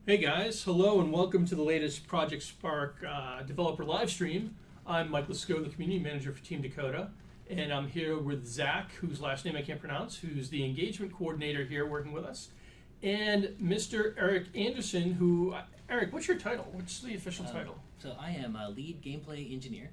Hey guys, hello and welcome to the latest Project Spark developer live stream. I'm Mike Lesko, the community manager for Team Dakota, and I'm here with Zach, whose last name I can't pronounce, who's the engagement coordinator here working with us, and Mr. Eric Anderson, Eric, what's your title? What's the official title? So I am a lead gameplay engineer,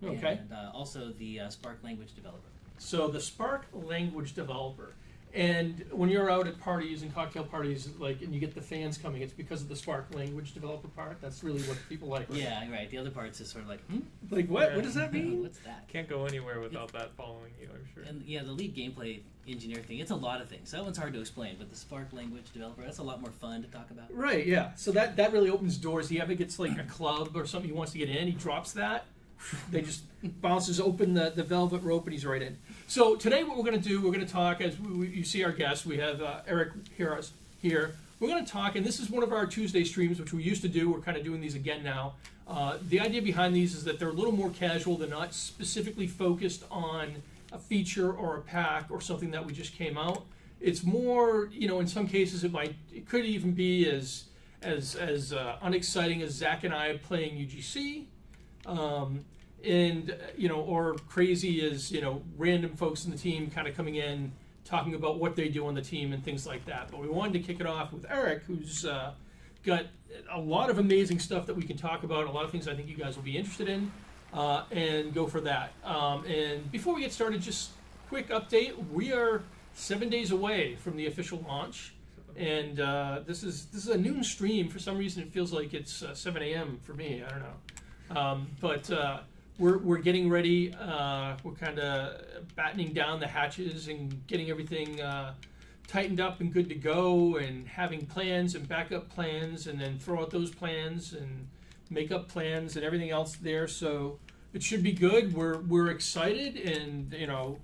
Okay. and also the Spark language developer. So the Spark language developer. And when you're out at parties and cocktail parties, and you get the fans coming, it's because of the Spark language developer part. That's really what people like. Right? Yeah, right. The other parts is sort of like, Like what? Yeah. What does that mean? what's that? Can't go anywhere without that following you, I'm sure. And yeah, the lead gameplay engineer thing, it's a lot of things. That one's hard to explain, but the Spark language developer, that's a lot more fun to talk about. Right. Yeah. So that really opens doors. He ever gets like a club or something he wants to get in, he drops that. They just bounces open the velvet rope and he's right in. So today what we're going to do, we're going to talk as you see our guest. We have Eric here. We're going to talk, and this is one of our Tuesday streams, which we used to do. We're kind of doing these again now. The idea behind these is that they're a little more casual. They're not specifically focused on a feature or a pack or something that we just came out. It's more, in some cases it could even be as unexciting as Zach and I playing UGC. Or crazy as random folks in the team kind of coming in talking about what they do on the team and things like that. But we wanted to kick it off with Eric, who's got a lot of amazing stuff that we can talk about, a lot of things I think you guys will be interested in, and go for that. And before we get started, just quick update: we are 7 days away from the official launch. And this is a noon stream. For some reason, it feels like it's 7 a.m. for me. I don't know. But we're getting ready. We're kind of battening down the hatches and getting everything tightened up and good to go, and having plans and backup plans, and then throw out those plans and make up plans and everything else there. So it should be good. We're excited, and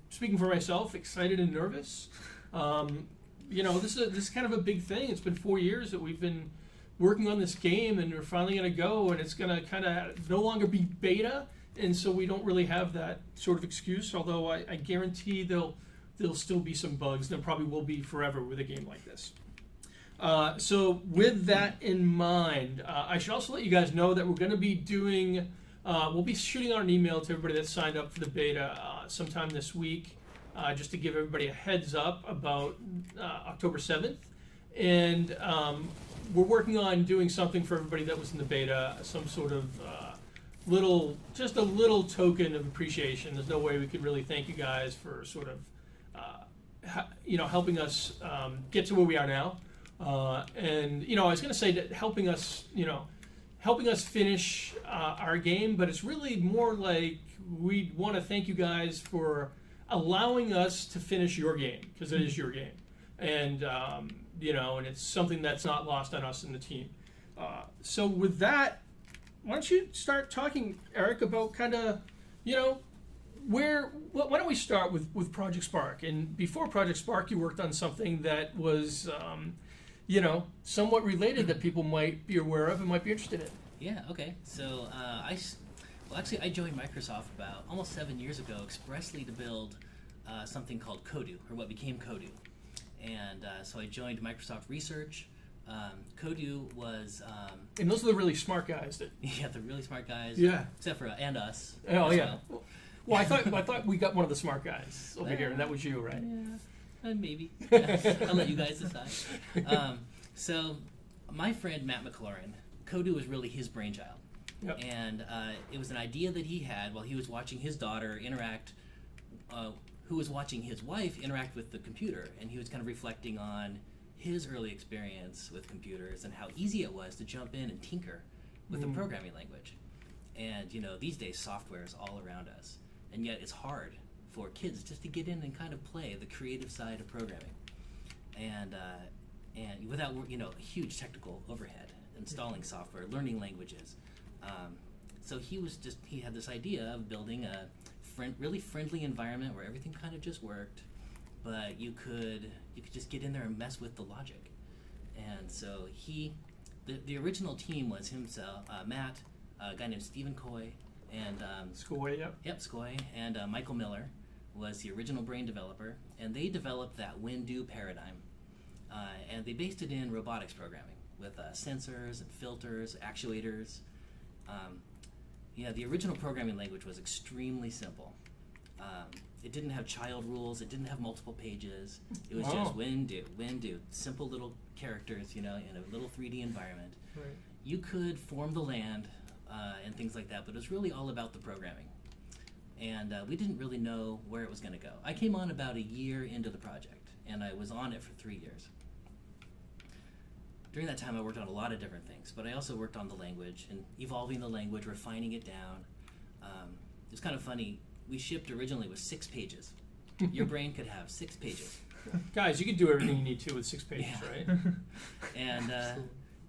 speaking for myself, excited and nervous. This is kind of a big thing. It's been 4 years that we've been working on this game, and we're finally going to go, and it's going to kind of no longer be beta, and so we don't really have that sort of excuse, although I guarantee there'll still be some bugs. There probably will be forever with a game like this. So with that in mind, I should also let you guys know that we're going to be doing, we'll be shooting out an email to everybody that signed up for the beta sometime this week, just to give everybody a heads up about October 7th. And we're working on doing something for everybody that was in the beta, some sort of just a little token of appreciation. There's no way we could really thank you guys for sort of, helping us get to where we are now. I was going to say that helping us finish our game, but it's really more like we want to thank you guys for allowing us to finish your game, because it is your game. And and it's something that's not lost on us in the team. So with that, why don't you start talking, Eric, about kind of, why don't we start with Project Spark? And before Project Spark, you worked on something that was, somewhat related that people might be aware of and might be interested in. Yeah, okay. So I joined Microsoft about almost 7 years ago expressly to build something called Kodu, or what became Kodu. And so I joined Microsoft Research. Kodu was... and those are the really smart guys. Yeah, the really smart guys. Yeah. Except for, and us. Oh, yeah. Well, I thought we got one of the smart guys over here, and that was you, right? Yeah, maybe. I'll let you guys decide. So my friend Matt McLaurin, Kodu was really his brainchild. Yep. And it was an idea that he had while he was watching his daughter who was watching his wife interact with the computer, and he was kind of reflecting on his early experience with computers and how easy it was to jump in and tinker with a programming language. And these days software is all around us, and yet it's hard for kids just to get in and kind of play the creative side of programming, and without huge technical overhead, installing software, learning languages. So he had this idea of building a really friendly environment where everything kind of just worked, but you could just get in there and mess with the logic. And so the original team was himself, Matt, a guy named Stephen Coy, and Skoy, yep. Yep, Skoy, and Michael Miller was the original brain developer, and they developed that when-do paradigm, and they based it in robotics programming, with sensors and filters, actuators. The original programming language was extremely simple. It didn't have child rules. It didn't have multiple pages. It was just when do. Simple little characters, in a little 3D environment. Right. You could form the land and things like that, but it was really all about the programming. And we didn't really know where it was going to go. I came on about a year into the project, and I was on it for 3 years. During that time, I worked on a lot of different things, but I also worked on the language and evolving the language, refining it down. It was kind of funny. We shipped originally with 6 pages. Your brain could have 6 pages. Guys, you can do everything you need to with 6 pages, Yeah. right?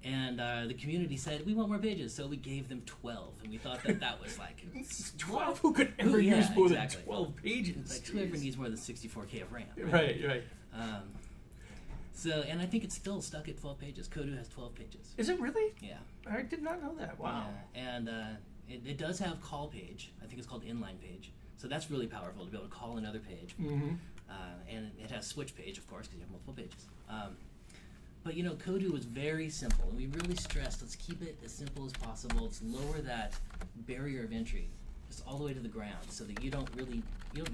And the community said, we want more pages, so we gave them 12, and we thought that was like 12? Who could ever yeah, use more exactly. than 12 pages? It's like whoever needs more than 64K of RAM. Right. And I think it's still stuck at 12 pages. Kodu has 12 pages. Is it really? Yeah. I did not know that. Wow. Yeah. And it does have call page. I think it's called inline page. So that's really powerful to be able to call another page. Mm-hmm. And it has switch page, of course, because you have multiple pages. But Kodu was very simple, and we really stressed, let's keep it as simple as possible. Let's lower that barrier of entry just all the way to the ground so that you don't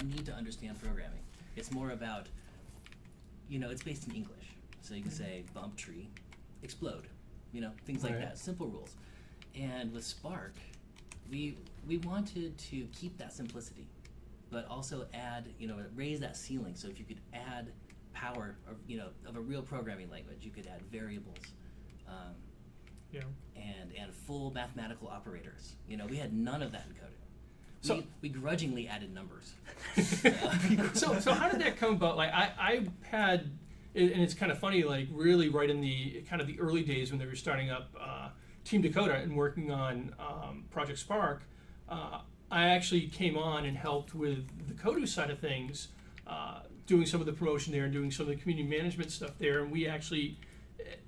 need to understand programming. It's more about, it's based in English. So you can say bump tree, explode, things like Right. that, simple rules. And with Spark, we wanted to keep that simplicity, but also add, raise that ceiling. So if you could add power of a real programming language, you could add variables Yeah. and full mathematical operators. We had none of that in Kodu. So- We grudgingly added numbers. So how did that come about? Like I had, and it's kind of funny, like really right in the kind of the early days when they were starting up Team Dakota and working on Project Spark, I actually came on and helped with the Kodu side of things, doing some of the promotion there and doing some of the community management stuff there, and we actually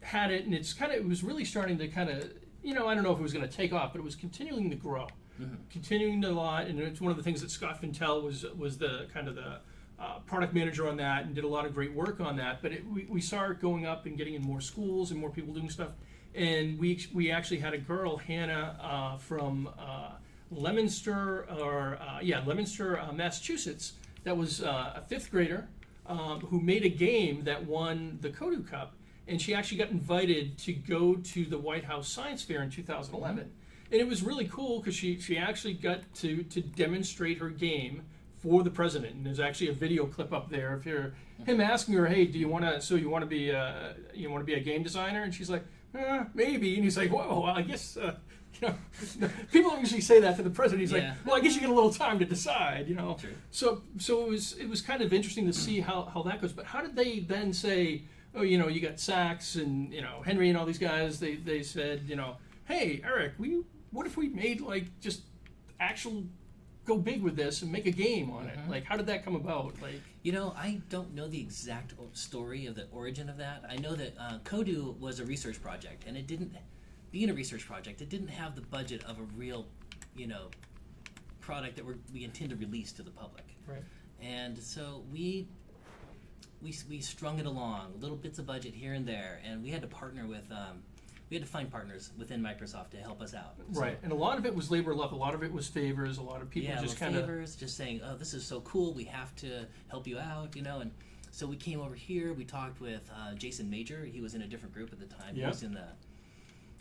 had it, and it was really starting to kind of, I don't know if it was going to take off, but it was continuing to grow. Mm-hmm. Continuing a lot, and it's one of the things that Scott Fintel was the kind of the product manager on that, and did a lot of great work on that. But we saw it going up and getting in more schools and more people doing stuff. And we actually had a girl, Hannah, from Leominster, Massachusetts, that was a 5th grader who made a game that won the Kodu Cup, and she actually got invited to go to the White House Science Fair in 2011. And it was really cool because she actually got to demonstrate her game for the president. And there's actually a video clip up there of him asking her, "Hey, you want to be a game designer?" And she's like, "Maybe." And he's like, "Whoa, well, I guess people don't usually say that to the president." He's Yeah. like, "Well, I guess you get a little time to decide, True. So it was kind of interesting to see how that goes. But how did they then say, oh, you got Sachs and Henry and all these guys? They said, "Hey, Eric, what if we made like just actual go big with this and make a game on it?" Like, how did that come about? Like, I don't know the exact story of the origin of that. I know that Kodu was a research project, and being a research project, it didn't have the budget of a real, product that we intend to release to the public. Right. And so we strung it along, little bits of budget here and there, and we had to partner with. We had to find partners within Microsoft to help us out. right, and a lot of it was labor love. A lot of it was favors. A lot of people just kind of favors, just saying, "Oh, this is so cool. We have to help you out," And so we came over here. We talked with Jason Major. He was in a different group at the time. Yeah. He was in the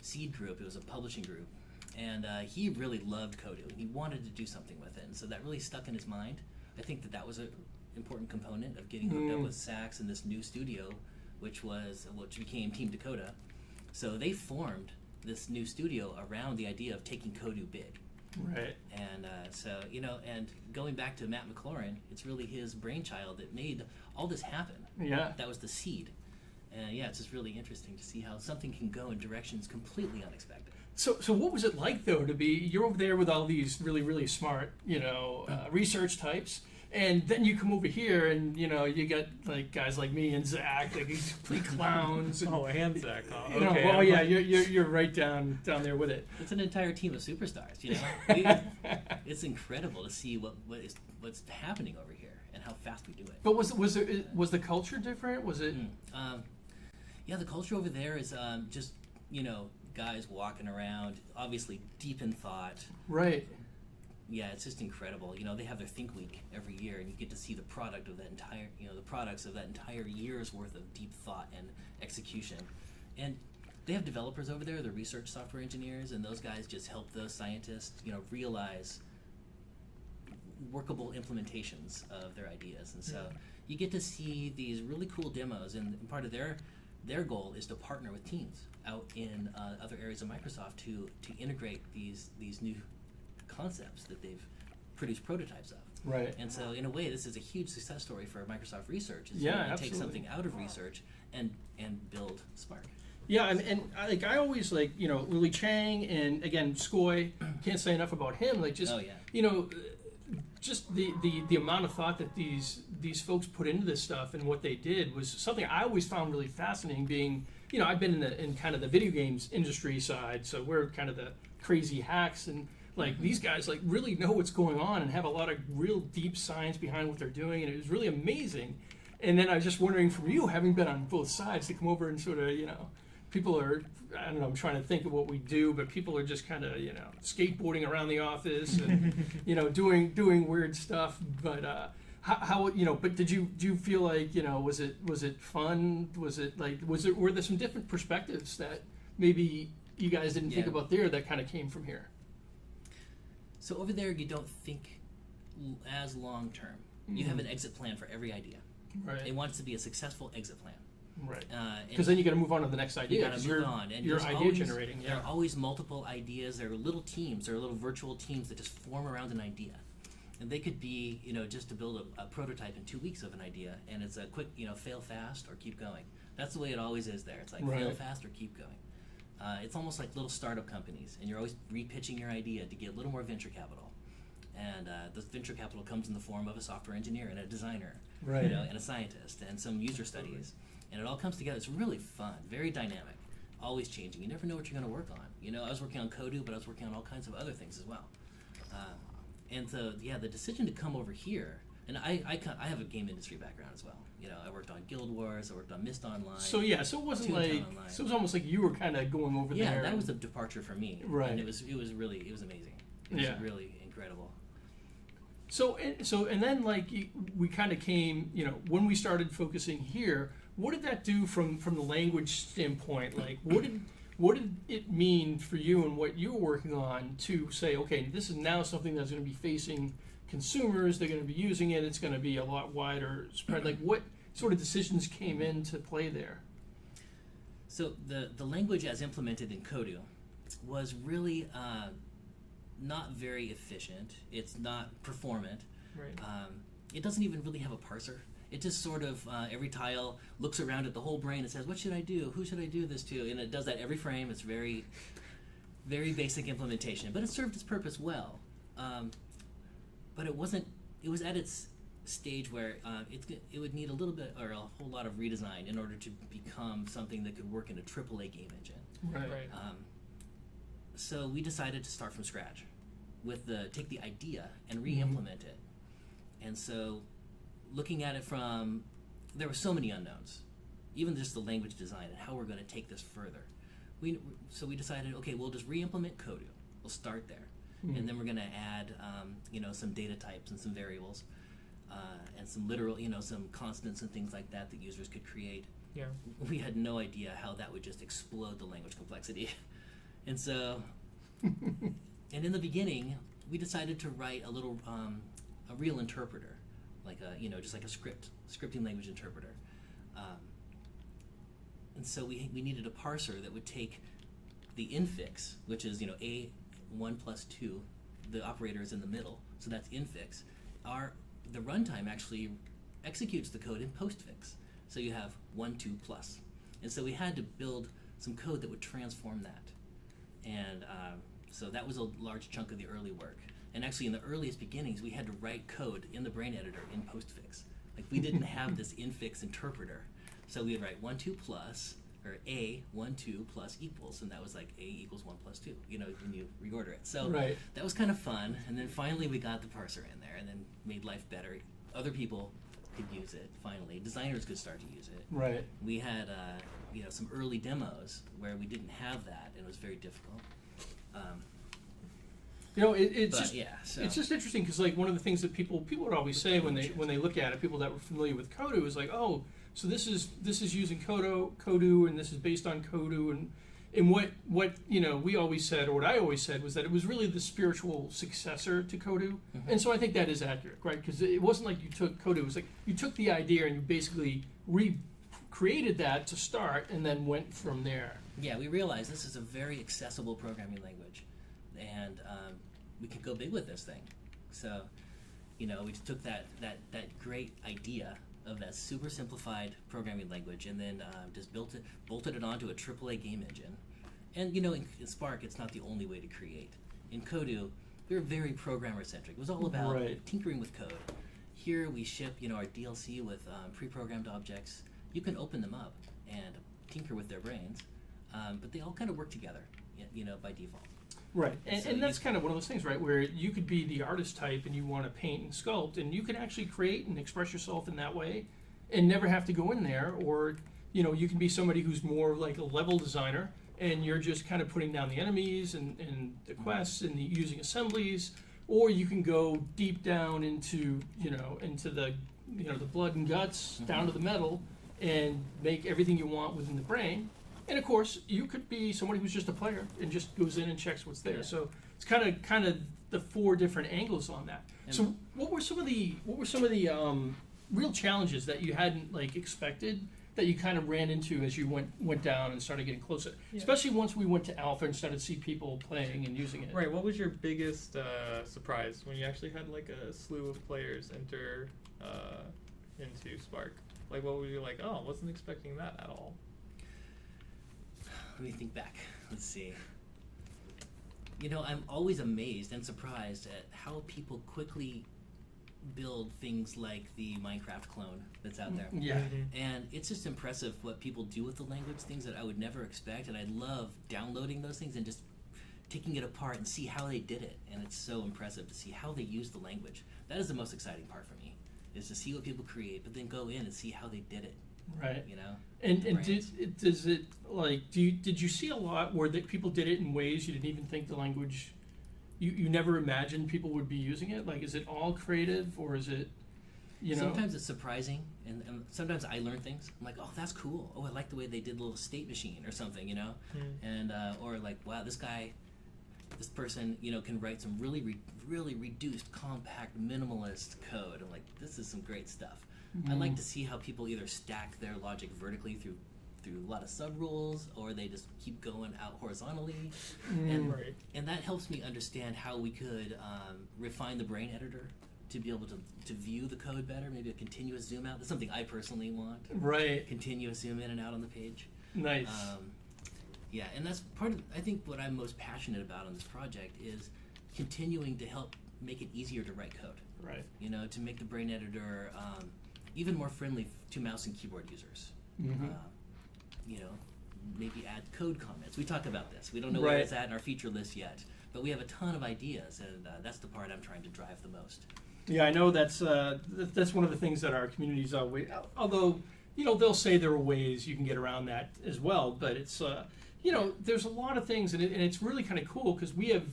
Seed group. It was a publishing group, and he really loved Kodu. And he wanted to do something with it, and so that really stuck in his mind. I think that was an important component of getting hooked up with Sachs and this new studio, which became Team Dakota. So they formed this new studio around the idea of taking Kodu big. right. And and going back to Matt McLaurin, it's really his brainchild that made all this happen. Yeah. That was the seed. And it's just really interesting to see how something can go in directions completely unexpected. So what was it like though to be you're over there with all these really really smart research types, and then you come over here and you got like guys like me and Zach, like these complete clowns. And, Oh, and Zach. Huh? you know, Okay. well, I'm yeah, like- you're right down there with it. It's an entire team of superstars. It's incredible to see what's happening over here and how fast we do it. But was the culture different? Was it? The culture over there is just guys walking around, obviously deep in thought. Right. Yeah, it's just incredible. They have their Think Week every year, and you get to see the product of that entire, the products of that entire year's worth of deep thought and execution. And they have developers over there, they're research software engineers, and those guys just help those scientists, realize workable implementations of their ideas. And so you get to see these really cool demos, and part of their goal is to partner with teams out in other areas of Microsoft to integrate these new concepts that they've produced prototypes of. Right. And so in a way, this is a huge success story for Microsoft Research. Is Yeah, to absolutely. take something out of research and build Spark. Yeah, and I always Lily Chang, and again Skoy, can't say enough about him. Oh, yeah. Just the amount of thought that these folks put into this stuff and what they did was something I always found really fascinating. Being I've been in kind of the video games industry side, so we're kind of the crazy hacks, and these guys really know what's going on and have a lot of real deep science behind what they're doing, and it was really amazing. And then I was just wondering from you, having been on both sides, to come over and sort of people are, I don't know, I'm trying to think of what we do, but people are just kind of, skateboarding around the office and, doing weird stuff. But how but do you feel like, was it fun? Were there some different perspectives that maybe you guys didn't think about there that kind of came from here? So over there, you don't think as long term. You have an exit plan for every idea. Right. They want it to be a successful exit plan. Right. And Because then you got to move on to the next idea. you got to 'cause move you're, on, and you're there's idea always, generating. There are always multiple ideas. There are little teams. There are little virtual teams that just form around an idea, and they could be, just to build a prototype in 2 weeks of an idea, and it's a quick, fail fast or keep going. That's the way it always is there. It's like fail Right. fast or keep going. It's almost like little startup companies, and you're always repitching your idea to get a little more venture capital. And the venture capital comes in the form of a software engineer and a designer, Right. and a scientist and some user studies, and it all comes together. It's really fun, very dynamic, always changing. You never know what you're going to work on. I was working on Kodu, but I was working on all kinds of other things as well. And so, the decision to come over here, and I have a game industry background as well. I worked on Guild Wars, I worked on Mist Online. So it wasn't Toontown Online. so it was almost like you were kind of going over there. Yeah, that was a departure for me. Right. And it was amazing. It was really incredible. So and then we kind of came, when we started focusing here, what did that do from the language standpoint? What did it mean for you and what you were working on to say, okay, this is now something that's going to be facing consumers, they're going to be using it, it's going to be a lot wider spread. What sort of decisions came into play there? So the language as implemented in Kodu was really not very efficient. It's not performant. Right. It doesn't even really have a parser. It just sort of, every tile looks around at the whole brain and says, what should I do? Who should I do this to? And it does that every frame. It's very, very basic implementation. But it served its purpose well. But it wasn't, it was at its stage where it would need a little bit or a whole lot of redesign in order to become something that could work in a AAA game engine. Right. So we decided to start from scratch take the idea and re-implement it. And so looking at it there were so many unknowns, even just the language design and how we're going to take this further. So we decided, okay, we'll just re-implement Kodu. We'll start there. And then we're going to add, some data types and some variables and some literal, some constants and things like that users could create. Yeah. We had no idea how that would just explode the language complexity. And so, and in the beginning, we decided to write a real interpreter, just like a scripting language interpreter. And so we needed a parser that would take the infix, which is, A1 plus 2, the operator is in the middle, so that's infix. The runtime actually executes the code in postfix. So you have 1, 2 plus. And so we had to build some code that would transform that. And so that was a large chunk of the early work. And actually in the earliest beginnings, we had to write code in the brain editor in postfix. We didn't have this infix interpreter. So we would write 1, 2 plus, or A, 1, 2 plus equals, and that was like A equals 1 plus 2, when you reorder it. So Right. that was kind of fun. And then finally we got the parser in there and then made life better. Other people could use it, finally. Designers could start to use it. Right. We had some early demos where we didn't have that, and it was very difficult. It's But just yeah, so it's just interesting because like one of the things that people would always say when they look at it, people that were familiar with Kodu is like, oh, so this is using Kodu, and this is based on Kodu, and what we always said, or what I always said, was that it was really the spiritual successor to Kodu, and so I think that is accurate, right? Because it wasn't like you took Kodu; it was like you took the idea and you basically recreated that to start, and then went from there. yeah, we realized this is a very accessible programming language, and we can go big with this thing. So, we just took that great idea of that super simplified programming language, and then just bolted it onto a AAA game engine. And in Spark, it's not the only way to create. In Kodu, we were very programmer centric. It was all about Right. tinkering with code. Here we ship our DLC with pre-programmed objects. You can open them up and tinker with their brains, but they all kind of work together, by default. Right, So and that's you- kind of one of those things, right, where you could be the artist type and you want to paint and sculpt, and you can actually create and express yourself in that way, and never have to go in there. Or, you can be somebody who's more like a level designer, and you're just kind of putting down the enemies and the quests and using assemblies, or you can go deep down into the the blood and guts, down to the metal, and make everything you want within the brain. And of course, you could be somebody who's just a player and just goes in and checks what's there. Yeah. So it's kind of the four different angles on that. And- So what were some of the real challenges that you hadn't expected, that you kind of ran into as you went down and started getting closer? Yeah. Especially once we went to alpha and started to see people playing and using it. Right. What was your biggest surprise when you actually had like a slew of players enter into Spark? Like, what were you like? Oh, wasn't expecting that at all. Let me think back. Let's see. I'm always amazed and surprised at how people quickly build things like the Minecraft clone that's out there. Yeah. And it's just impressive what people do with the language, things that I would never expect. And I love downloading those things and just taking it apart and see how they did it. And it's so impressive to see how they use the language. That is the most exciting part for me, is to see what people create, but then go in and see how they did it. Right. The And brains. does it did you see a lot where people did it in ways you didn't even think the language, you never imagined people would be using it? Like, is it all creative, or is it Sometimes it's surprising, and sometimes I learn things. I'm like, oh, that's cool. Oh, I like the way they did the little state machine or something, and or like, wow, this person, can write some really really reduced, compact, minimalist code. I'm like, this is some great stuff. I like to see how people either stack their logic vertically through a lot of sub rules, or they just keep going out horizontally, Right. and that helps me understand how we could refine the brain editor to be able to view the code better. Maybe a continuous zoom out. That's something I personally want. Right. Continuous zoom in and out on the page. Nice. Yeah, and that's part of, I think, what I'm most passionate about on this project is continuing to help make it easier to write code. Right. To make the brain editor even more friendly to mouse and keyboard users. Mhm. Maybe add code comments. We talk about this. We don't know where Right. it's at in our feature list yet, but we have a ton of ideas, and that's the part I'm trying to drive the most. Yeah, I know that's one of the things that our community's always. Although they'll say there are ways you can get around that as well, but it's there's a lot of things, and it's really kind of cool because we have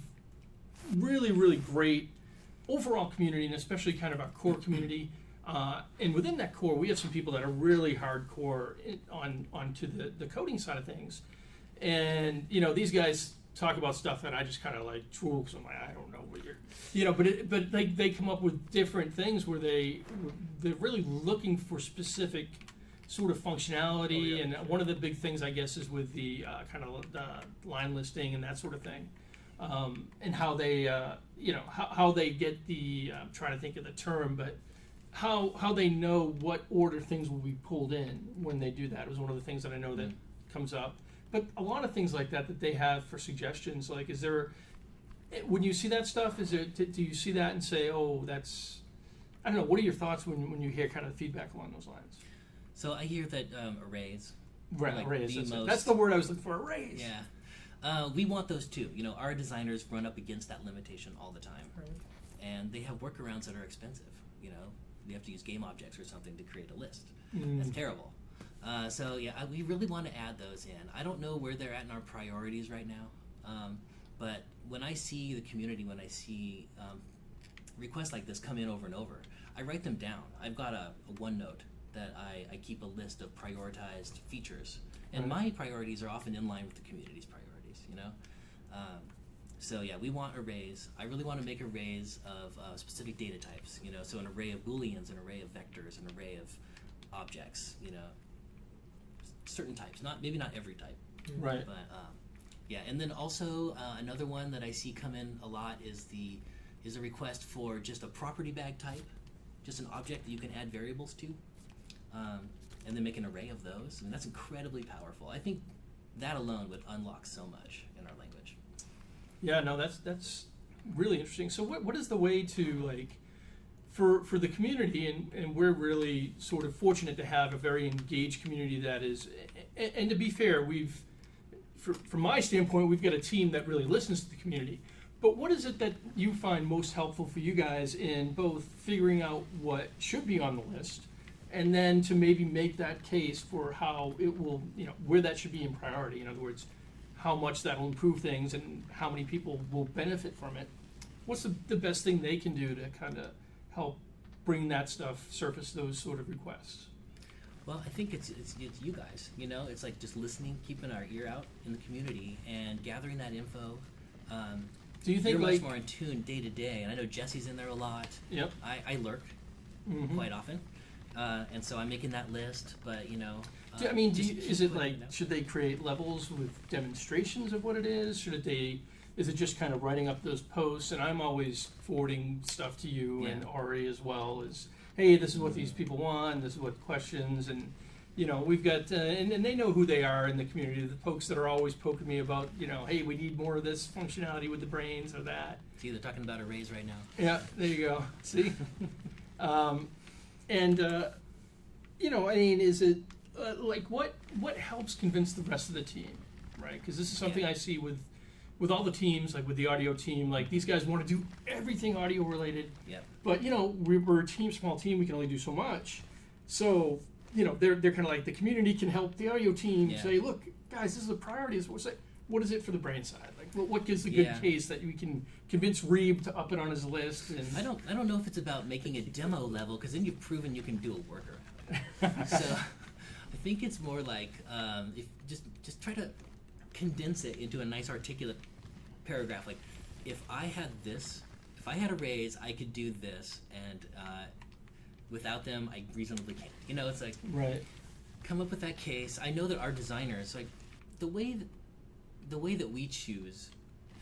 really really great overall community, and especially kind of our core community. And within that core, we have some people that are really hardcore onto the coding side of things. And these guys talk about stuff that I just kind of like drool, because I'm like, I don't know what you're, but they come up with different things where they're really looking for specific sort of functionality. Oh, yeah, And sure. one of the big things, I guess, is with the kind of line listing and that sort of thing. And how they how they get the I'm trying to think of the term, but how they know what order things will be pulled in when they do that. It was one of the things that I know that comes up. But a lot of things like that they have for suggestions. Like, is there, when you see that stuff, do you see that and say, oh, that's, I don't know, what are your thoughts when you hear kind of feedback along those lines? So I hear that arrays. Right, Like arrays. the That's, most- that's the word I was looking for, arrays. Yeah. We want those too. Our designers run up against that limitation all the time. Right. And they have workarounds that are expensive. You have to use game objects or something to create a list. Mm. That's terrible. So yeah, we really want to add those in. I don't know where they're at in our priorities right now, but when I see the community, when I see requests like this come in over and over, I write them down. I've got a OneNote that I keep a list of prioritized features, and my priorities are often in line with the community's priorities. So yeah, we want arrays. I really want to make arrays of specific data types. So an array of booleans, an array of vectors, an array of objects. Certain types, maybe not every type. Right. But yeah, and then also another one that I see come in a lot is a request for just a property bag type, just an object that you can add variables to, and then make an array of those. I mean, that's incredibly powerful. I think that alone would unlock so much in our language. Yeah, no, that's really interesting. So what is the way to for the community, and we're really sort of fortunate to have a very engaged community that is, and to be fair, from my standpoint, we've got a team that really listens to the community. But what is it that you find most helpful for you guys in both figuring out what should be on the list, and then to maybe make that case for how it will, where that should be in priority? In other words, how much that will improve things and how many people will benefit from it. What's the best thing they can do to kind of help bring that stuff, surface those sort of requests? Well, I think it's you guys. It's like just listening, keeping our ear out in the community, and gathering that info. Do you think you're much more in tune day to day? And I know Jesse's in there a lot. Yep. I lurk quite often, and so I'm making that list. But is it like, should they create levels with demonstrations of what it is? Is it just kind of writing up those posts? And I'm always forwarding stuff to you and Ari as well as, hey, this is what these people want, this is what questions, and we've got, and they know who they are in the community, the folks that are always poking me about, hey, we need more of this functionality with the brains or that. See, they're talking about arrays right now. Yeah, there you go. See? Is it, what helps convince the rest of the team, right? Because this is something I see with all the teams, like with the audio team, like these guys want to do everything audio related. Yep. But we're a small team. We can only do so much. So they're kind of like the community can help the audio team say, look, guys, this is a priority. What is it for the brain side? Like, what gives the good case that we can convince Reeb to up it on his list? And I don't know if it's about making a demo level, because then you've proven you can do a workaround. So I think it's more like if just try to condense it into a nice articulate paragraph. Like, if I had arrays, I could do this, and without them, I reasonably can't. It's like, right. Come up with that case. I know that our designers, like, the way that we choose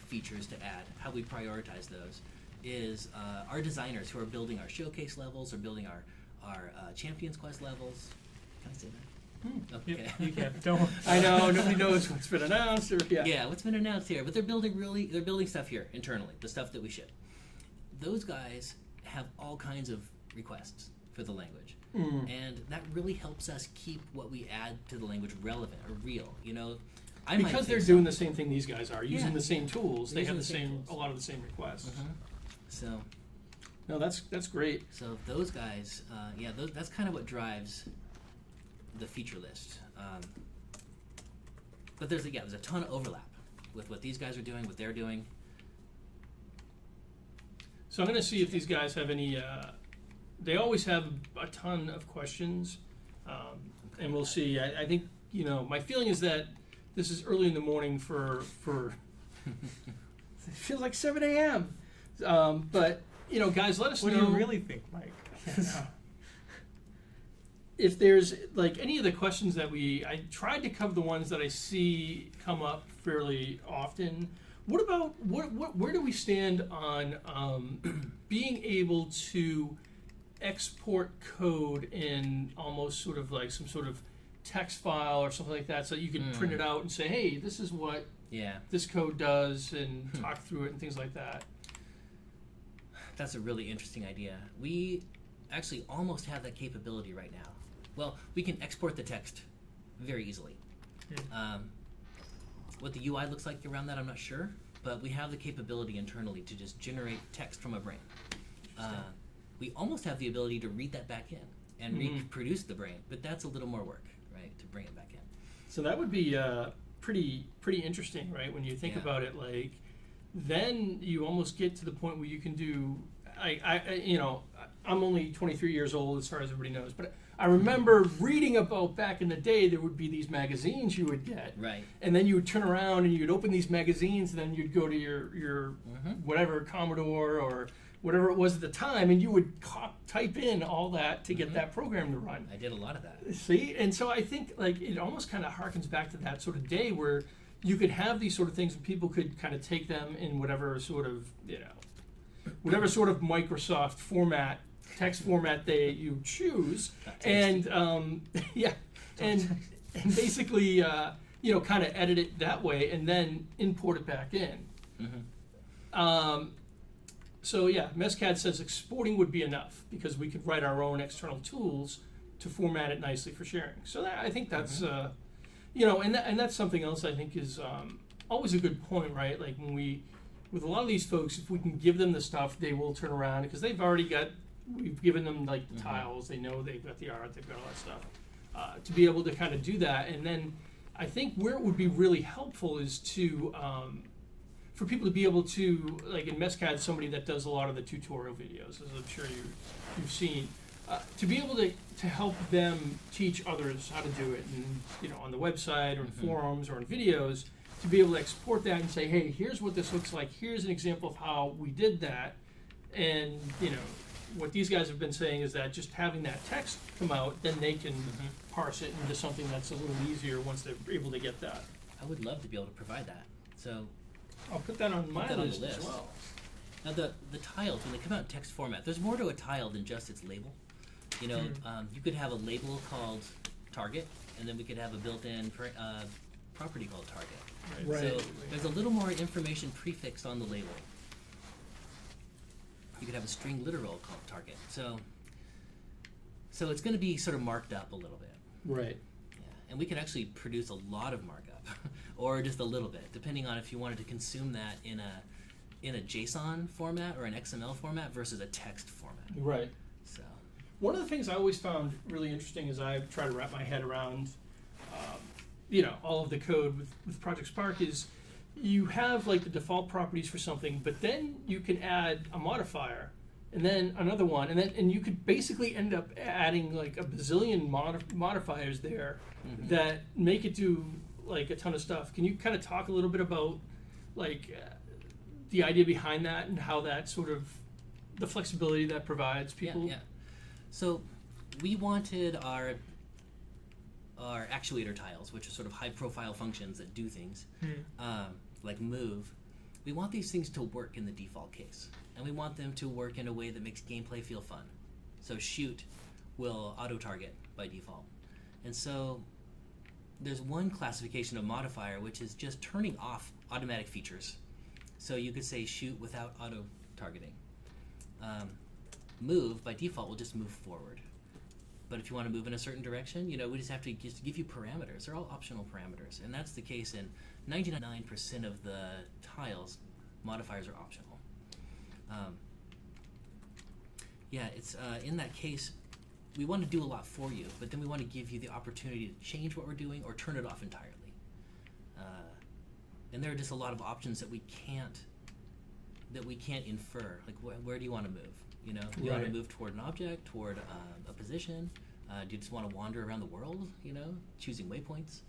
features to add, how we prioritize those, is our designers who are building our showcase levels or building our Champions Quest levels. Can I say that? Okay. Yep, you can. Don't. I know nobody knows what's been announced or Yeah, what's been announced here, but they're building stuff here internally, the stuff that we ship. Those guys have all kinds of requests for the language, and that really helps us keep what we add to the language relevant or real. Because they're doing the same thing these guys are, using Yeah. the same tools. They Using have the same a lot of the same requests. So No, that's great. So those guys, that's kind of what drives the feature list. But there's a ton of overlap with what these guys are doing, what they're doing. So I'm going to see if these guys have any. They always have a ton of questions, and we'll see. I think my feeling is that this is early in the morning for. It feels like 7 a.m. But guys, let us What know. do you really think, Mike? If there's any of the questions that I tried to cover the ones that I see come up fairly often. What about where do we stand on being able to export code in almost sort of like some sort of text file or something like that, so that you can print it out and say, hey, this is what this code does, and talk through it and things like that. That's a really interesting idea. We actually almost have that capability right now. Well, we can export the text very easily. What the UI looks like around that, I'm not sure, but we have the capability internally to just generate text from a brain. We almost have the ability to read that back in and reproduce the brain, but that's a little more work, right? to bring it back in. So that would be pretty interesting, right? When you think Yeah. about it, like then you almost get to the point where you can do. I'm only 23 years old as far as everybody knows, but I remember reading about back in the day there would be these magazines you would get, Right. and then you would turn around and you'd open these magazines, and then you'd go to your Mhm. whatever Commodore or whatever it was at the time, and you would type in all that to get Mhm. that program to run. I did a lot of that. See, and so I think like it almost kind of harkens back to that sort of day where you could have these sort of things and people could kind of take them in whatever sort of whatever sort of Microsoft format, text format you choose, Not tasty. and yeah, and basically kind of edit it that way and then import it back in. Mhm. So yeah, Mescad says exporting would be enough because we could write our own external tools to format it nicely for sharing. So I think that's and that's something else I think is always a good point, right? Like with a lot of these folks, if we can give them the stuff, they will turn around because we've given them like the Mhm. tiles, they know they've got the art, they've got all that stuff, to be able to kind of do that. And then I think where it would be really helpful is to for people to be able to, like in Mescad, somebody that does a lot of the tutorial videos, as I'm sure you've seen, to be able to help them teach others how to do it, and on the website or in Mhm. forums or in videos, to be able to export that and say, hey, here's what this looks like. Here's an example of how we did that, and what these guys have been saying is that just having that text come out, then they can parse it into something that's a little easier once they're able to get that. I would love to be able to provide that. So I'll put that on my that on the list as list. well. now the tiles, when they come out in text format, there's more to a tile than just its label. You could have a label called target, and then we could have a built-in property called target. Right. So there's a little more information prefixed on the label. You could have a string literal called target. So it's going to be sort of marked up a little bit. Right. Yeah. And we could actually produce a lot of markup, or just a little bit, depending on if you wanted to consume that in a JSON format or an XML format versus a text format. Right. So One of the things I always found really interesting as I try to wrap my head around, all of the code with Project Spark is you have like the default properties for something, but then you can add a modifier and then another one, and you could basically end up adding like a bazillion modifiers there Mhm. that make it do like a ton of stuff. Can you kind of talk a little bit about like the idea behind that and how that sort of the flexibility that provides people? Yeah. So we wanted our actuator tiles, which are sort of high-profile functions that do things, like move. We want these things to work in the default case, and we want them to work in a way that makes gameplay feel fun. So shoot will auto-target by default. And so there's one classification of modifier, which is just turning off automatic features. So you could say shoot without auto-targeting. Move, by default, will just move forward. But if you want to move in a certain direction, we just have to just give you parameters. They're all optional parameters. And that's the case in 99% of the tiles. Modifiers are optional. It's in that case, we want to do a lot for you, but then we want to give you the opportunity to change what we're doing or turn it off entirely. And there are just a lot of options that we can't infer. Like, where do you want to move? Do you want to Right. move toward an object, toward a position? Do you just want to wander around the world? Choosing waypoints.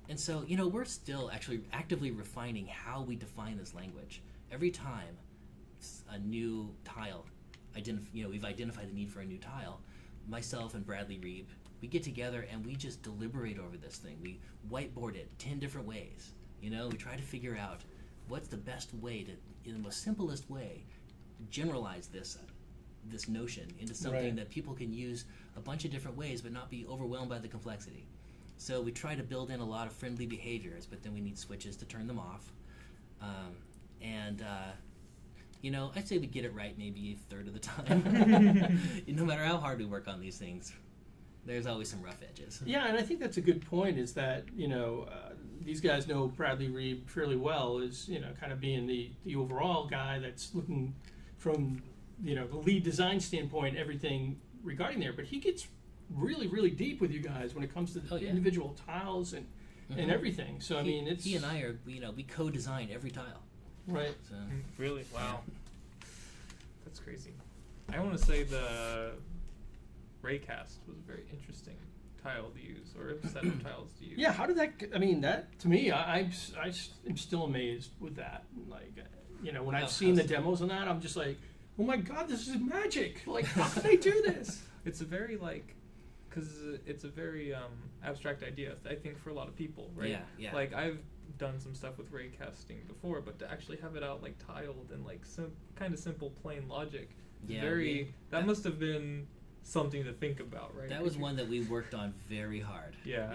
And so, we're still actually actively refining how we define this language. Every time a new tile, we've identified the need for a new tile, myself and Bradley Reeb, we get together and we just deliberate over this thing. We whiteboard it 10 different ways. We try to figure out what's the best way to, in the most simplest way, generalize this notion into something Right. that people can use a bunch of different ways but not be overwhelmed by the complexity. So we try to build in a lot of friendly behaviors, but then we need switches to turn them off. I'd say we get it right maybe a third of the time. No matter how hard we work on these things, there's always some rough edges. Yeah, and I think that's a good point. Is that these guys know Bradley Reeb fairly well. Is kind of being the overall guy that's looking from the lead design standpoint, everything regarding there. But he gets really, really deep with you guys when it comes to the Oh, yeah. individual tiles and Mhm. everything. So I mean, it's he and I are we co-design every tile. right. So Really? Wow. That's crazy. I want to say the Raycast was a very interesting tile to use, or a set of tiles to use. Yeah, how did that? I mean, that to me, I'm still amazed with that. Like, when I've seen the demos on that, I'm just like, oh my god, this is magic! Like, how can they do this? It's a very because it's a very abstract idea, I think, for a lot of people, right? Yeah, yeah. Like I've done some stuff with raycasting before, but to actually have it out like tiled and like kind of simple, plain logic, Yeah, that must have been something to think about, right? that was one that we worked on very hard. Yeah.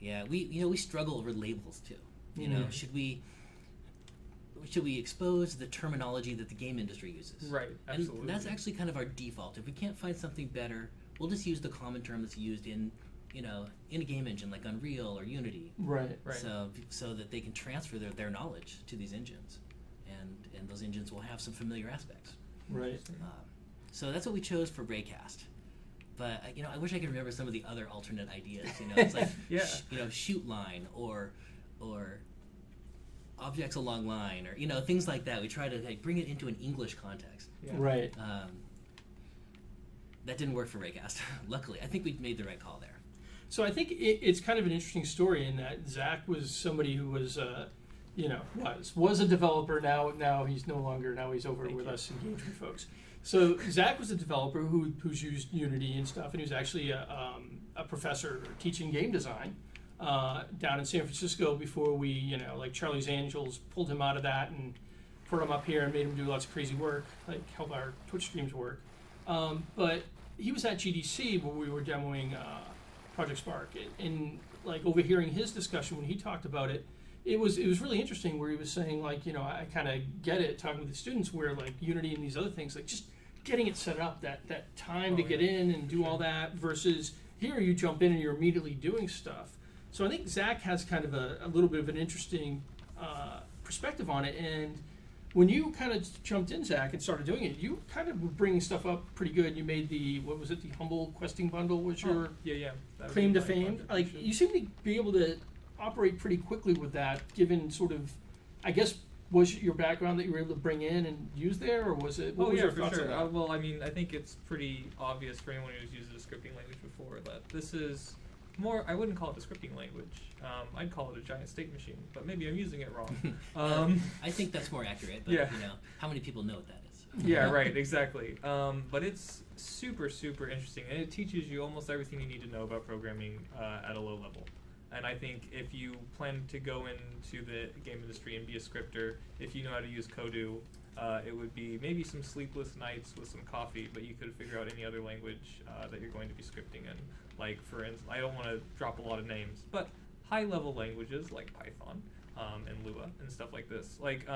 Yeah. We struggle over labels too. You know, Mhm. should we expose the terminology that the game industry uses? Right. Absolutely. And that's actually kind of our default. If we can't find something better, we'll just use the common term that's used in a game engine like Unreal or Unity. Right. Right. So that they can transfer their knowledge to these engines, and those engines will have some familiar aspects. Right. So that's what we chose for Raycast. But I wish I could remember some of the other alternate ideas. It's like Yeah. shoot line or objects along line, or things like that. We try to bring it into an English context. Yeah. Right. That didn't work for Raycast. Luckily, I think we made the right call there. So I think it's kind of an interesting story in that Zach was somebody who was, was a developer. Now he's no longer. Now he's over Thank with you. us engagement folks. So Zach was a developer who's used Unity and stuff, and he was actually a professor teaching game design down in San Francisco before we, like Charlie's Angels, pulled him out of that and put him up here and made him do lots of crazy work, like help our Twitch streams work. But he was at GDC where we were demoing Project Spark, and like overhearing his discussion when he talked about it, it was really interesting where he was saying like, I kind of get it talking with the students where like Unity and these other things, like just getting it set up, that time to get in and do all that versus here you jump in and you're immediately doing stuff. So I think Zach has kind of a little bit of an interesting perspective on it, and when you kind of jumped in, Zach, and started doing it, you kind of were bringing stuff up pretty good. You made the Humble Questing Bundle was your Yeah. That claim to was my fame. Like contribution. you seem to be able to operate pretty quickly with that, given sort of, I guess, was it your background that you were able to bring in and use there, or was it? What Oh was yeah, your for thoughts sure. on that? Well, I mean, I think it's pretty obvious for anyone who's used a scripting language before that this is more. I wouldn't call it a scripting language. I'd call it a giant state machine, but maybe I'm using it wrong. I think that's more accurate. But Yeah. How many people know what that is? Yeah, right, exactly. But it's super, super interesting, and it teaches you almost everything you need to know about programming at a low level. And I think if you plan to go into the game industry and be a scripter, if you know how to use Kodu, it would be maybe some sleepless nights with some coffee, but you could figure out any other language that you're going to be scripting in. Like, for instance, I don't want to drop a lot of names, but high-level languages like Python and Lua and stuff like this. Like,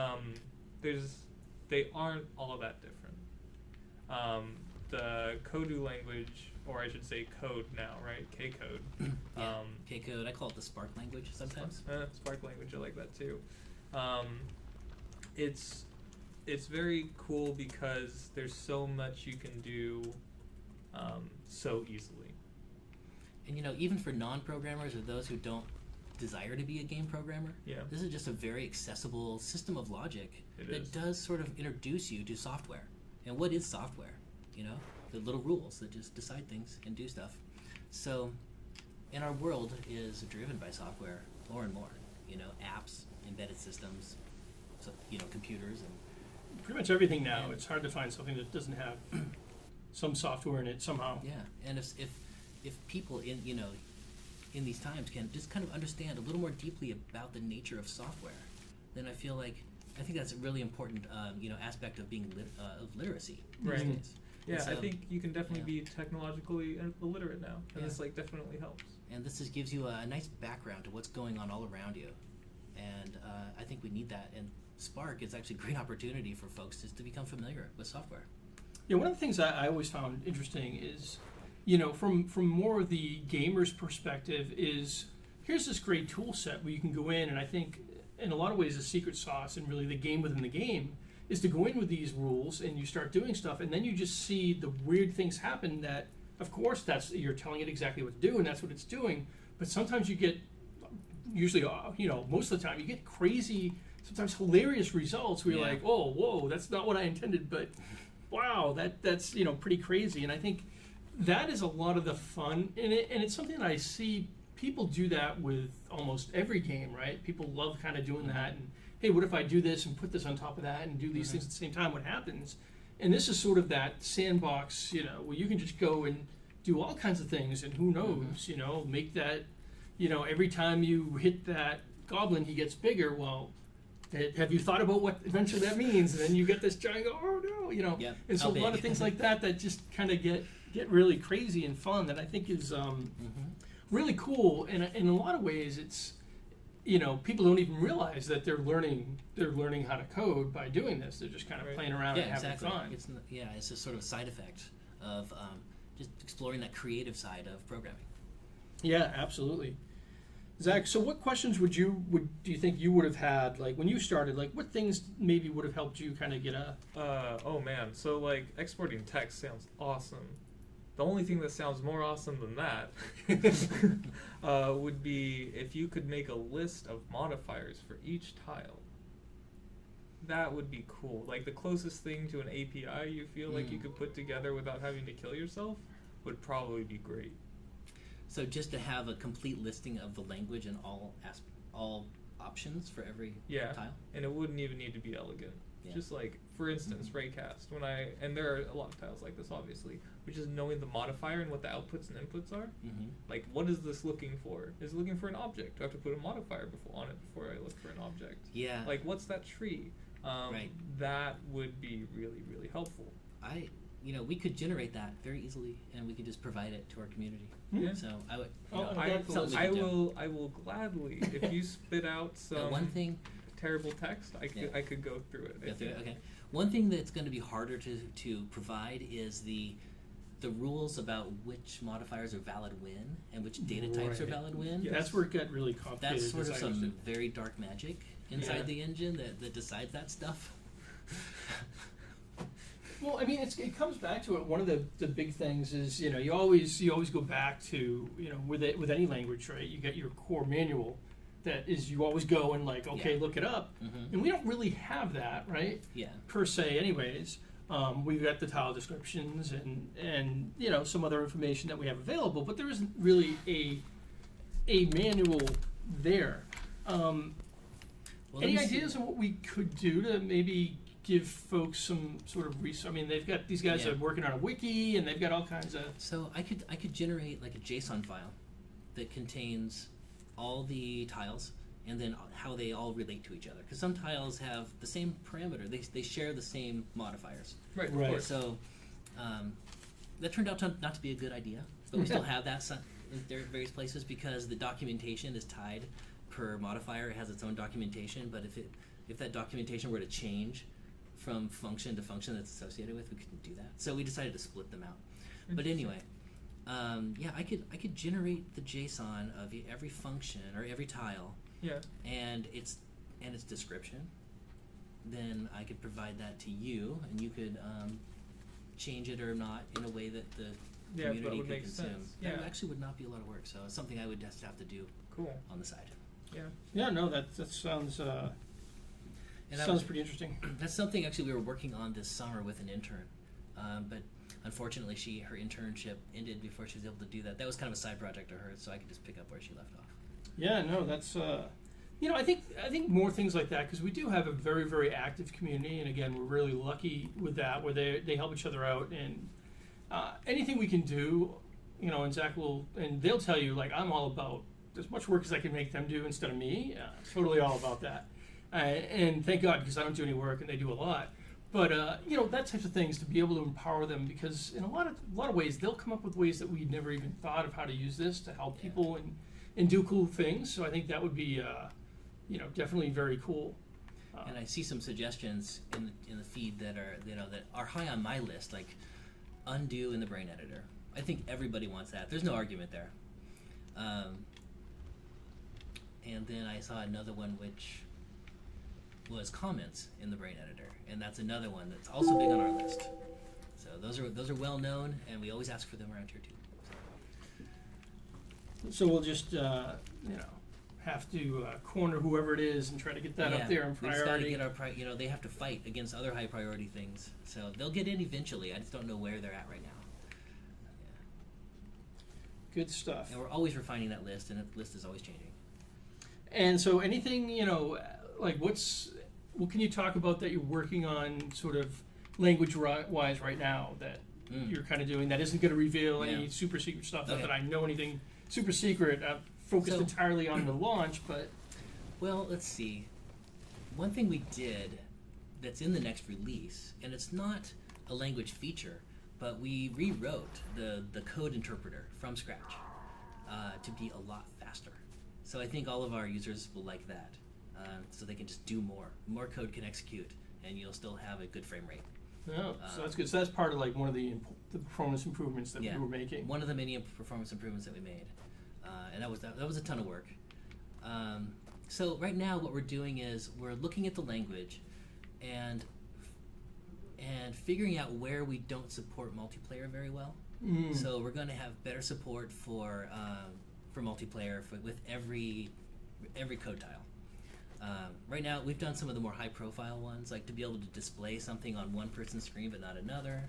they aren't all that different. The Kodu language, or I should say code now, right? K-code. K-code. I call it the Spark language sometimes. Spark language, I like that too. It's very cool because there's so much you can do so easily. And even for non-programmers or those who don't desire to be a game programmer, Yeah. this is just a very accessible system of logic It that is. does sort of introduce you to software. And what is software? The little rules that just decide things and do stuff. So, and our world is driven by software more and more. Apps, embedded systems, so, computers, and Pretty much everything now. And- It's hard to find something that doesn't have some software in it somehow. yeah. And if people in these times can just kind of understand a little more deeply about the nature of software, then I think that's a really important aspect of being of literacy these Right. days. Yeah, And I so- think you can definitely yeah. be technologically illiterate now, and Yeah. this definitely helps. And this just gives you a nice background to what's going on all around you. And I think we need that. And Spark is actually a great opportunity for folks just to become familiar with software. Yeah, one of the things I always found interesting is, from more of the gamer's perspective, is here's this great tool set where you can go in, and I think in a lot of ways the secret sauce and really the game within the game is to go in with these rules and you start doing stuff, and then you just see the weird things happen that of course, you're telling it exactly what to do, and that's what it's doing. But sometimes you get, usually, most of the time, you get crazy, sometimes hilarious results where you're Yeah. like, oh, whoa, that's not what I intended, but wow, that's pretty crazy. And I think that is a lot of the fun in it, and it's something that I see people do that with almost every game, right? People love kind of doing that, and hey, what if I do this and put this on top of that and do these things at the same time? What happens? And this is sort of that sandbox, where you can just go and do all kinds of things, and who knows, make that, every time you hit that goblin, he gets bigger. Well, have you thought about what eventually that means? And then you get this giant, oh no, Yep. And so How a lot big? of things like that just kind of get really crazy and fun that I think is really cool. And in a lot of ways, it's, people don't even realize that they're learning how to code by doing this. They're just kind of Right. playing around Yeah, and having exactly. fun. It's a sort of side effect of just exploring that creative side of programming. Yeah, absolutely. Zach, so what questions do you think you would have had, like when you started, like what things maybe would have helped you kind of get a Oh man, so like exporting text sounds awesome. The only thing that sounds more awesome than that would be if you could make a list of modifiers for each tile. That would be cool. Like the closest thing to an API you feel like you could put together without having to kill yourself would probably be great. So just to have a complete listing of the language and all options for every Yeah, tile. and it wouldn't even need to be elegant. Yeah. Just like, for instance, Raycast. And there are a lot of tiles like this, obviously, which is knowing the modifier and what the outputs and inputs are. Mm-hmm. Like, what is this looking for? Is it looking for an object? Do I have to put a modifier on it before I look for an object? Yeah. Like, what's that tree? Right. That would be really, really helpful. We could generate that very easily, and we could just provide it to our community. Yeah. So I would. I will gladly, if you spit out some one thing. terrible text, I could go through it. Go through it, okay. One thing that's going to be harder to provide is the rules about which modifiers are valid when and which data types are Right. valid when. Yes. That's where it got really complicated. That's sort of as I understood. some very dark magic inside Yeah. the engine that decides that stuff. Well, I mean, it comes back to it. One of the big things is, you always go back to, with any language, right? You get your core manual that is, you always go and like, okay, Yeah. look it up. Mm-hmm. And we don't really have that, right? Yeah. Per se anyways. We've got the tile descriptions and some other information that we have available, but there isn't really a manual there. Well, let Any me see. ideas on what we could do to maybe give folks some sort of research? I mean, they've got these guys Yeah. are working on a wiki, and they've got all kinds of. So I could generate like a JSON file that contains all the tiles and then how they all relate to each other. Because some tiles have the same parameter; they share the same modifiers. Right, of Right. course. So that turned out not to be a good idea, but we still have that in various places because the documentation is tied per modifier. It has its own documentation, but if that documentation were to change from function to function that's associated with, we couldn't do that. So we decided to split them out. But anyway, I could generate the JSON of every function or every tile Yeah. and its description. Then I could provide that to you, and you could change it or not in a way that the Yeah, that community would could make consume. sense. That Yeah. actually would not be a lot of work, so it's something I would just have to do Cool. on the side. Yeah. Yeah, no, that sounds And sounds pretty interesting. That's something actually we were working on this summer with an intern, but unfortunately her internship ended before she was able to do that. That was kind of a side project of hers, so I could just pick up where she left off. Yeah, no, that's I think more things like that, because we do have a very, very active community, and again, we're really lucky with that, where they help each other out, and anything we can do, and Zach they'll tell you, like, I'm all about as much work as I can make them do instead of me. Totally all about that, and thank God, because I don't do any work and they do a lot. But that types of things, to be able to empower them, because in a lot of ways they'll come up with ways that we'd never even thought of how to use this to help people and do cool things. So I think that would be definitely very cool. And I see some suggestions in the feed that are high on my list, like undo in the brain editor. I think everybody wants that. There's no argument there. And then I saw another one which was comments in the brain editor, and that's another one that's also big on our list. So those are well known, and we always ask for them around here too. So we'll just have to corner whoever it is and try to get that up there in We just got to priority. get our they have to fight against other high priority things. So they'll get in eventually. I just don't know where they're at right now. Good stuff. And we're always refining that list, and that list is always changing. And so anything, like what can you talk about that you're working on sort of language-wise right now that you're kind of doing that isn't going to reveal any Yeah. super secret stuff? Not Okay. that I know anything super secret. I'm focused So- entirely on the launch, but Well, let's see. One thing we did that's in the next release, and it's not a language feature, but we rewrote the code interpreter from scratch to be a lot faster. So I think all of our users will like that. So they can just do more. More code can execute, and you'll still have a good frame rate. no, so that's good. So that's part of like one of the performance improvements that Yeah. we were making. One of the many performance improvements that we made, and that was a ton of work. So right now, what we're doing is we're looking at the language, and figuring out where we don't support multiplayer very well. Mm. So we're going to have better support for multiplayer with every code tile. Right now, we've done some of the more high-profile ones, like to be able to display something on one person's screen but not another.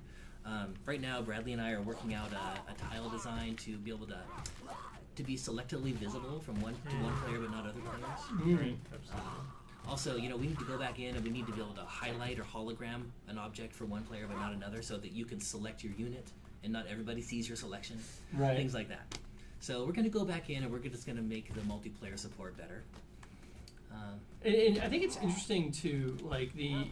Right now, Bradley and I are working out a tile design to be able to be selectively visible from one player but not other players. Mm. Absolutely. Also, we need to go back in and we need to be able to highlight or hologram an object for one player but not another, so that you can select your unit and not everybody sees your selection. Right. Things like that. So we're going to go back in and we're just going to make the multiplayer support better. And I think it's interesting to like the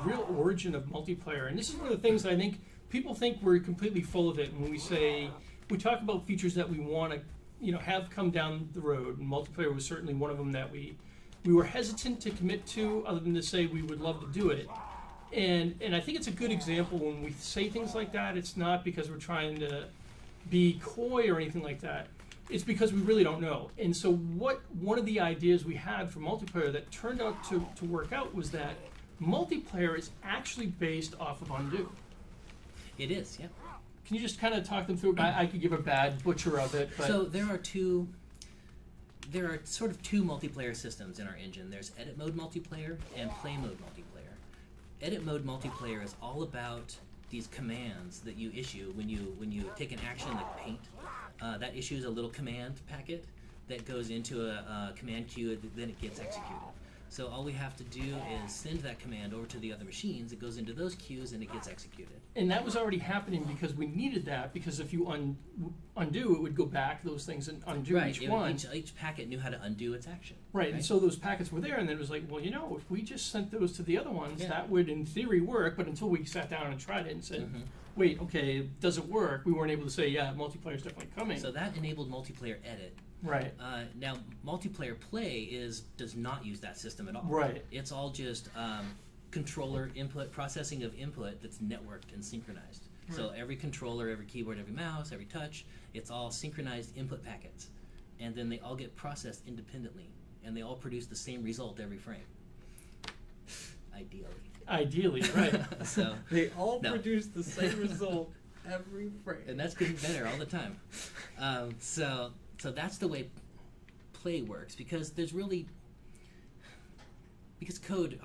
real origin of multiplayer, and this is one of the things that I think people think we're completely full of it when we talk about features that we want to have come down the road, and multiplayer was certainly one of them that we were hesitant to commit to, other than to say we would love to do it. And I think it's a good example when we say things like that. It's not because we're trying to be coy or anything like that. It's because we really don't know. And so one of the ideas we had for multiplayer that turned out to work out was that multiplayer is actually based off of Undo. It is, yeah. Can you just kind of talk them through? I could give a bad butcher of it, but So there are sort of two multiplayer systems in our engine. There's edit mode multiplayer and play mode multiplayer. Edit mode multiplayer is all about these commands that you issue when you take an action like paint. That issues a little command packet that goes into a command queue, and then it gets executed. So all we have to do is send that command over to the other machines. It goes into those queues and it gets executed. and that was already happening because we needed that, because if you undo, it would go back those things and undo each one. Each packet knew how to undo its action. Right, and so those packets were there, and then it was like, well, if we just sent those to the other ones, Yeah. that would, in theory, work. But until we sat down and tried it and said, Mhm. wait, okay, does it work? We weren't able to say, yeah, multiplayer's definitely coming. So that enabled multiplayer edit. Right, Now, multiplayer play does not use that system at all. right, It's all just controller input, processing of input that's networked and synchronized. So Right. every controller, every keyboard, every mouse, every touch, it's all synchronized input packets. And then they all get processed independently, and they all produce the same result every frame. Ideally. ideally, right. So, They all No. produce the same result every frame. and that's getting better all the time. So that's the way play works, because code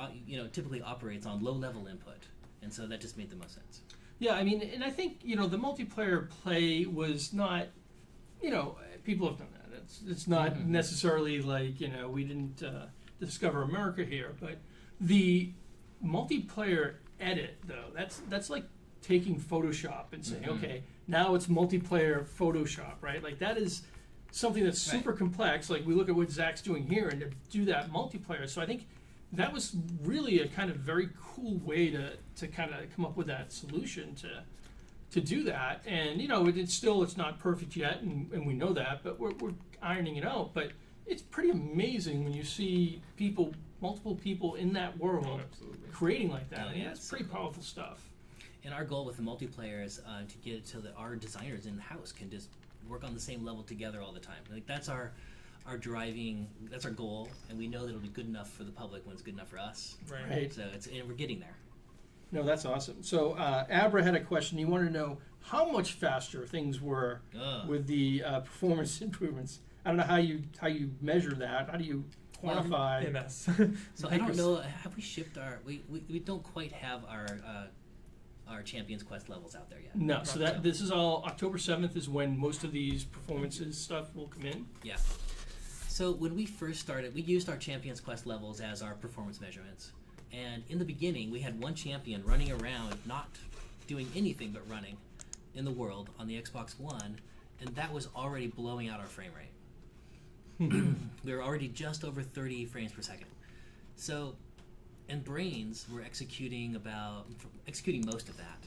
typically operates on low level input, and so that just made the most sense. Yeah, I mean, and I think, the multiplayer play was not, people have done that. It's not Mhm. necessarily like, we didn't discover America here, but the multiplayer edit, though, that's like taking Photoshop and saying, Mhm. okay, now it's multiplayer Photoshop, right? Like that is something that's super complex. Like we look at what Zach's doing here, and to do that multiplayer. So I think that was really a kind of very cool way to kind of come up with that solution to do that. And it's not perfect yet, and we know that, but we're ironing it out. But it's pretty amazing when you see multiple people in that world Oh, absolutely. creating like that. Oh, Yeah, yeah, it's pretty powerful stuff. And our goal with the multiplayer is to get it so that our designers in the house can just work on the same level together all the time. Like that's our goal, and we know that it'll be good enough for the public when it's good enough for us. Right. Right. So and we're getting there. No, that's awesome. So Abra had a question. He wanted to know how much faster things were with the performance improvements. I don't know how you measure that. How do you quantify? MS. So I don't know. Have we shipped our? We don't quite have our Champions Quest levels out there yet. No. So that this is all October 7th is when most of these performances stuff will come in. Yeah. So when we first started, we used our Champions Quest levels as our performance measurements. And in the beginning, we had one champion running around, not doing anything but running in the world on the Xbox One, and that was already blowing out our frame rate. We were already just over 30 frames per second. So, and Brains were executing most of that.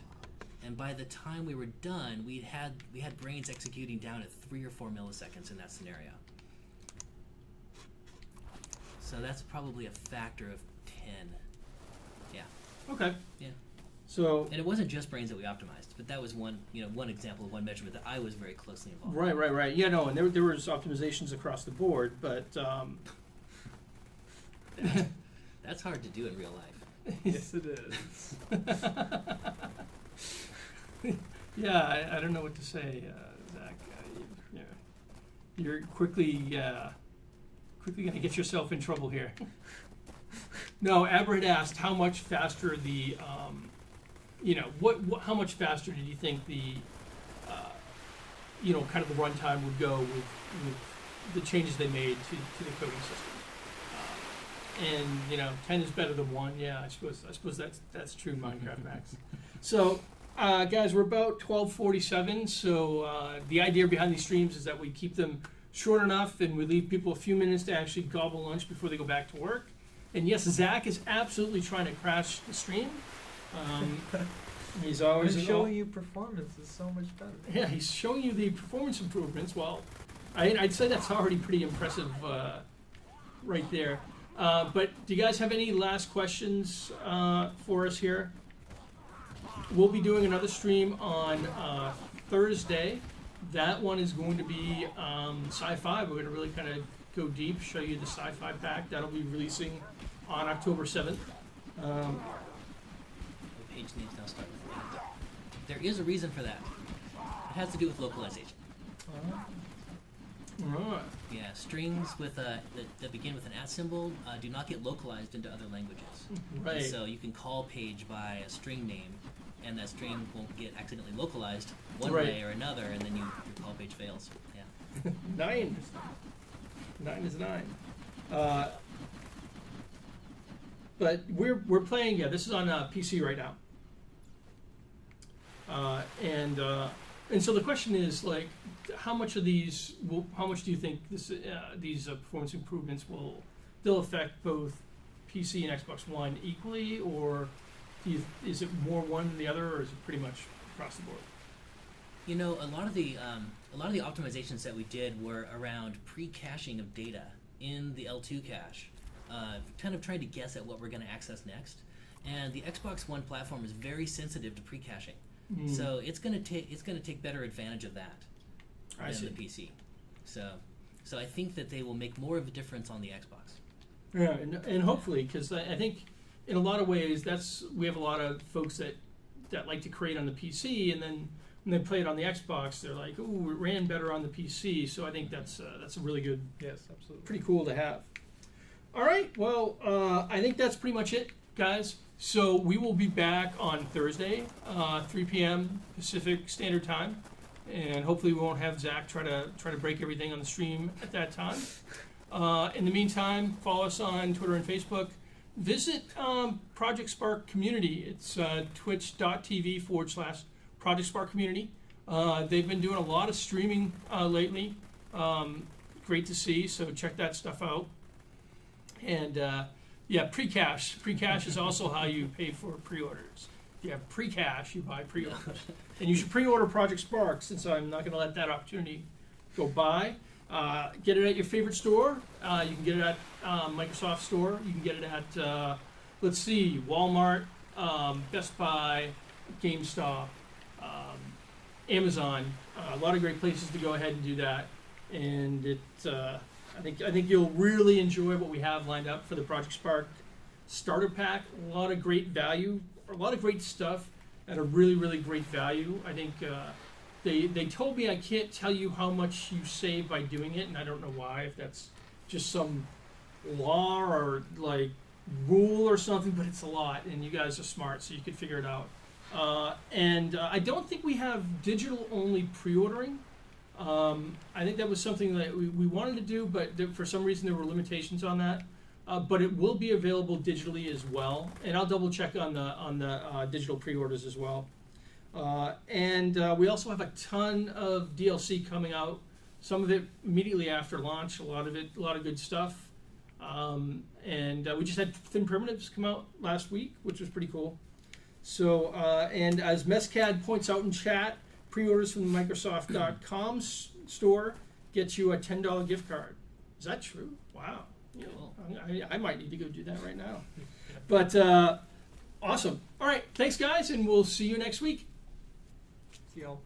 And by the time we were done, we had Brains executing down at 3 or 4 milliseconds in that scenario. So that's probably a factor of 10. Yeah. Okay. Yeah. So And it wasn't just Brains that we optimized, but that was one example of one measurement that I was very closely involved in. right. Yeah, no, and there was optimizations across the board, but That's hard to do in real life. Yes, it is. yeah, I don't know what to say, Zach. You're quickly going to get yourself in trouble here. No, Aber had asked how much faster the, how much faster did you think the, kind of the runtime would go with the changes they made to the coding system? And 10 is better than 1. Yeah, I suppose that's true in Minecraft Max. So, guys, we're about 12:47. So the idea behind these streams is that we keep them short enough, and we leave people a few minutes to actually gobble lunch before they go back to work. And yes, Zach is absolutely trying to crash the stream. He's always showing you performance is so much better. Yeah, he's showing you the performance improvements. Well, I'd say that's already pretty impressive right there. But do you guys have any last questions for us here? We'll be doing another stream on Thursday. That one is going to be sci-fi. We're going to really kind of go deep, show you the sci-fi pack. That'll be releasing on October 7th. The page needs now start with that. There is a reason for that. It has to do with localization. Right. Yeah, strings with that begin with an @ symbol do not get localized into other languages. Right. And so you can call page by a string name, and that string won't get accidentally localized one Right. way or another, and then your call page fails. Yeah. 9. 9 is 9. But we're playing. Yeah, this is on PC right now. And so the question is like, how much of these? How much do you think these performance improvements they'll affect both PC and Xbox One equally, or is it more one than the other, or is it pretty much across the board? A lot of the optimizations that we did were around pre-caching of data in the L2 cache, kind of trying to guess at what we're going to access next. And the Xbox One platform is very sensitive to pre-caching, so it's going to take better advantage of that than the PC. So I think that they will make more of a difference on the Xbox. Yeah, and hopefully, because I think in a lot of ways we have a lot of folks that like to create on the PC, and then when they play it on the Xbox, they're like, "Ooh, it ran better on the PC." So I think that's a really good, Yes, absolutely. pretty cool to have. All right, well, I think that's pretty much it, guys. So we will be back on Thursday, 3 p.m. Pacific Standard Time, and hopefully we won't have Zach try to break everything on the stream at that time. In the meantime, follow us on Twitter and Facebook. Visit Project Spark Community. It's twitch.tv/Project Spark Community. They've been doing a lot of streaming lately. Great to see, so check that stuff out. And pre-cache. Pre-cache is also how you pay for pre-orders. If you have pre-cache, you buy pre-orders. And you should pre-order Project Spark, since I'm not going to let that opportunity go by. Get it at your favorite store. You can get it at Microsoft Store. You can get it at, Walmart, Best Buy, GameStop, Amazon. A lot of great places to go ahead and do that. And I think you'll really enjoy what we have lined up for the Project Spark starter pack. A lot of great value a lot of great stuff at a really, really great value. I think they told me I can't tell you how much you save by doing it, and I don't know why, if that's just some law or like rule or something, but it's a lot, and you guys are smart, so you could figure it out. And I don't think we have digital only pre-ordering. I think that was something that we wanted to do, but for some reason there were limitations on that. But it will be available digitally as well, and I'll double check on the digital pre-orders as well. And we also have a ton of DLC coming out. Some of it immediately after launch, a lot of good stuff. And we just had Thin Primitives come out last week, which was pretty cool. So, and as Mescad points out in chat, pre-orders from the Microsoft.com store get you a $10 gift card. Is that true? Wow. Cool. I might need to go do that right now. But awesome. All right. Thanks, guys, and we'll see you next week. See y'all.